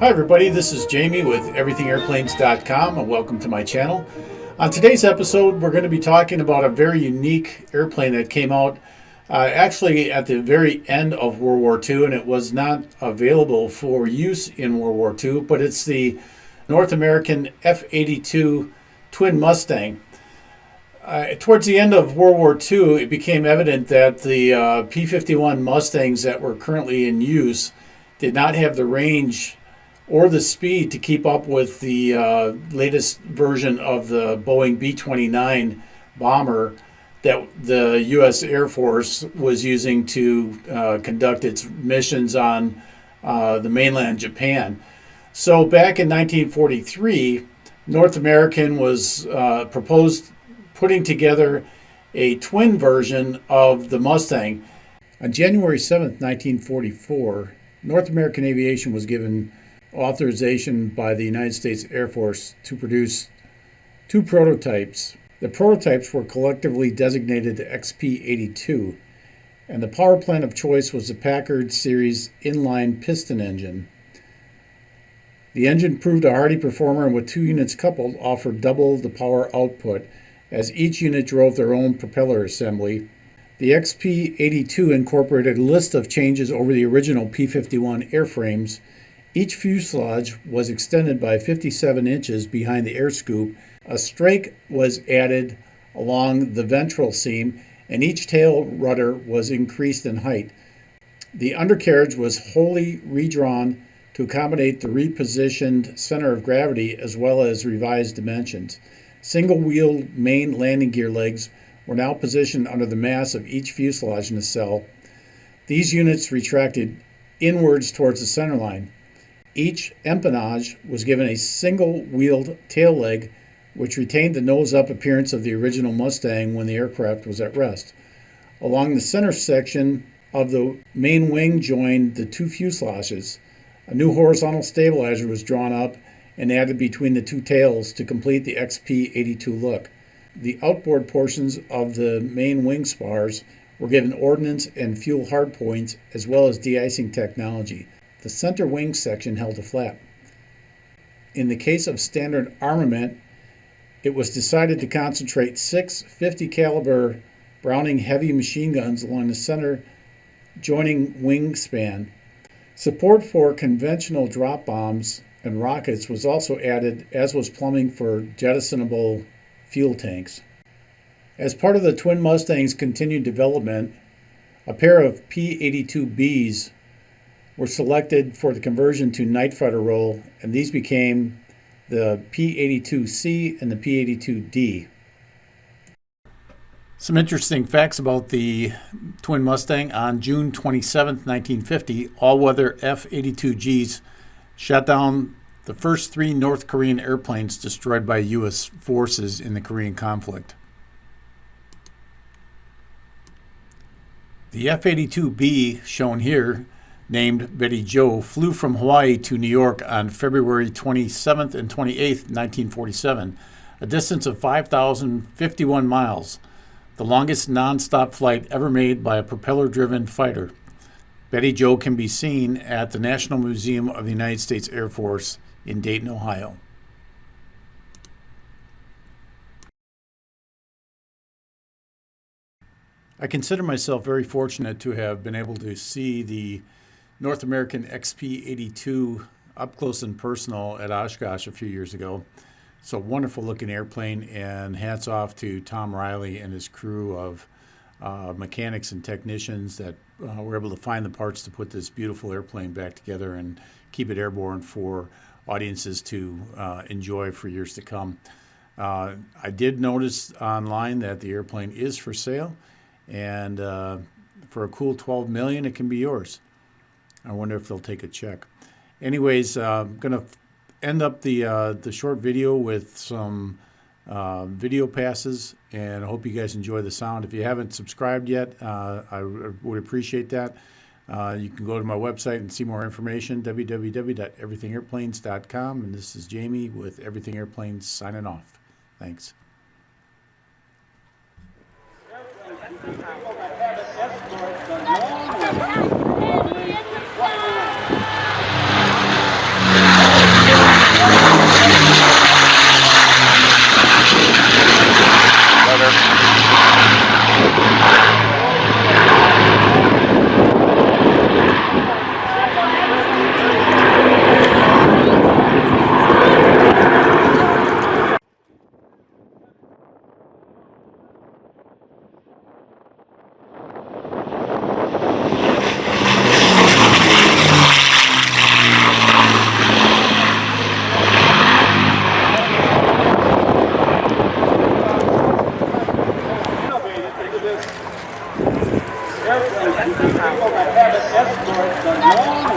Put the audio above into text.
Hi everybody, this is Jamie with everythingairplanes.com and welcome to my channel. On today's episode, we're going to be talking about a very unique airplane that came out actually at the very end of World War II, and it was not available for use in World War II, but it's the North American F82 twin Mustang. Towards the end of World War II, it became evident that the P-51 Mustangs that were currently in use did not have the range or the speed to keep up with the latest version of the Boeing B-29 bomber that the U.S. Air Force was using to conduct its missions on the mainland Japan. So back in 1943, North American was proposed putting together a twin version of the Mustang. On January 7th, 1944, North American Aviation was given authorization by the United States Air Force to produce two prototypes. The prototypes were collectively designated XP-82, and the power plant of choice was the Packard series inline piston engine. The engine proved a hardy performer, and with two units coupled, offered double the power output, as each unit drove their own propeller assembly. The XP-82 incorporated a list of changes over the original P-51 airframes. Each fuselage was extended by 57 inches behind the air scoop. A strake was added along the ventral seam, and each tail rudder was increased in height. The undercarriage was wholly redrawn to accommodate the repositioned center of gravity as well as revised dimensions. Single-wheel main landing gear legs were now positioned under the mass of each fuselage nacelle. These units retracted inwards towards the center line. Each empennage was given a single-wheeled tail leg, which retained the nose-up appearance of the original Mustang when the aircraft was at rest. Along the center section of the main wing joined the two fuselages. A new horizontal stabilizer was drawn up and added between the two tails to complete the XP-82 look. The outboard portions of the main wing spars were given ordnance and fuel hardpoints as well as de-icing technology. The center wing section held a flap. In the case of standard armament, it was decided to concentrate 6 50 caliber Browning heavy machine guns along the center joining wingspan. Support for conventional drop bombs and rockets was also added, as was plumbing for jettisonable fuel tanks. As part of the twin Mustang's continued development, a pair of P-82Bs were selected for the conversion to night fighter role, and these became the P-82C and the P-82D. Some interesting facts about the twin Mustang. On June 27, 1950, all-weather F-82Gs shot down the first 3 North Korean airplanes destroyed by U.S. forces in the Korean conflict. The F-82B, shown here, named Betty Jo, flew from Hawaii to New York on February 27th and 28th, 1947, a distance of 5,051 miles, the longest non-stop flight ever made by a propeller-driven fighter. Betty Jo can be seen at the National Museum of the United States Air Force in Dayton, Ohio. I consider myself very fortunate to have been able to see the North American XP-82 up close and personal at Oshkosh a few years ago. It's a wonderful looking airplane, and hats off to Tom Riley and his crew of mechanics and technicians that were able to find the parts to put this beautiful airplane back together and keep it airborne for audiences to enjoy for years to come. I did notice online that the airplane is for sale, and for a cool $12 million, it can be yours. I wonder if they'll take a check. Anyways, I'm going to end up the short video with some video passes, and I hope you guys enjoy the sound. If you haven't subscribed yet, I would appreciate that. You can go to my website and see more information, www.everythingairplanes.com. And this is Jamie with Everything Airplanes signing off. Thanks. people that have it escort the long